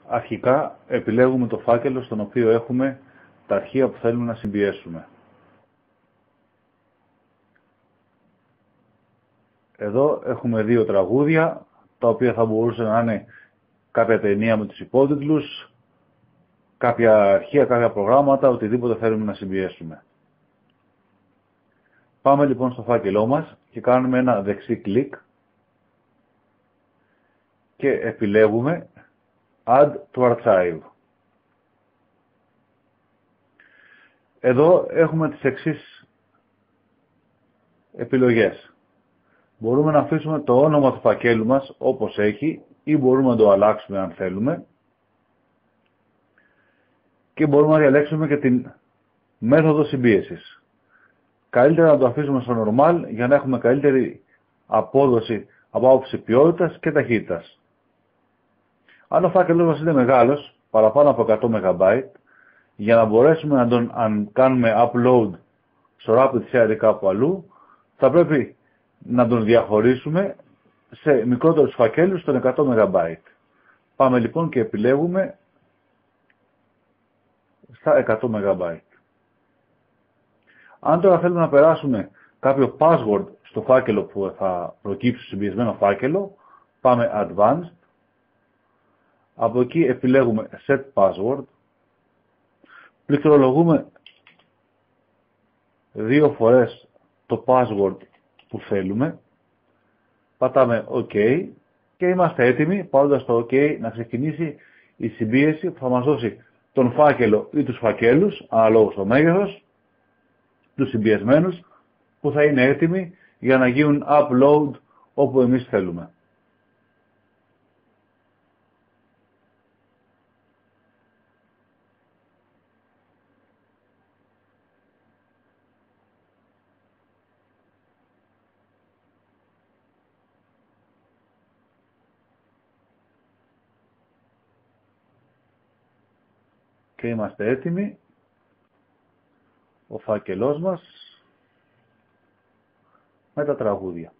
Αρχικά επιλέγουμε το φάκελο στον οποίο έχουμε τα αρχεία που θέλουμε να συμπιέσουμε. Εδώ έχουμε δύο τραγούδια, τα οποία θα μπορούσαν να είναι κάποια ταινία με τους υπότιτλους, κάποια αρχεία, κάποια προγράμματα, οτιδήποτε θέλουμε να συμπιέσουμε. Πάμε λοιπόν στο φάκελό μας και κάνουμε ένα δεξί κλικ και επιλέγουμε Add to Archive. Εδώ έχουμε τις εξής επιλογές. Μπορούμε να αφήσουμε το όνομα του φακέλου μας όπως έχει ή μπορούμε να το αλλάξουμε αν θέλουμε και μπορούμε να διαλέξουμε και την μέθοδο συμπίεσης. Καλύτερα να το αφήσουμε στο normal για να έχουμε καλύτερη απόδοση από άποψη ποιότητας και ταχύτητας. Αν ο φάκελος μας είναι μεγάλος, παραπάνω από 100 MB, για να μπορέσουμε να τον κάνουμε upload στο Rapid Share ή κάπου αλλού, θα πρέπει να τον διαχωρίσουμε σε μικρότερους φακέλους των 100 MB. Πάμε λοιπόν και επιλέγουμε στα 100 MB. Αν τώρα θέλουμε να περάσουμε κάποιο password στο φάκελο που θα προκύψει στο συμπιεσμένο φάκελο, πάμε Advanced. Από εκεί επιλέγουμε Set Password. Πληκτρολογούμε δύο φορές το password που θέλουμε. Πατάμε OK και είμαστε έτοιμοι, πατώντας το OK, να ξεκινήσει η συμπίεση που θα μας δώσει τον φάκελο ή τους φακέλους, αναλόγως το μέγεθος, τους συμπιεσμένους, που θα είναι έτοιμοι για να γίνουν upload όπου εμείς θέλουμε. Και είμαστε έτοιμοι. Ο φάκελός μας με τα τραγούδια.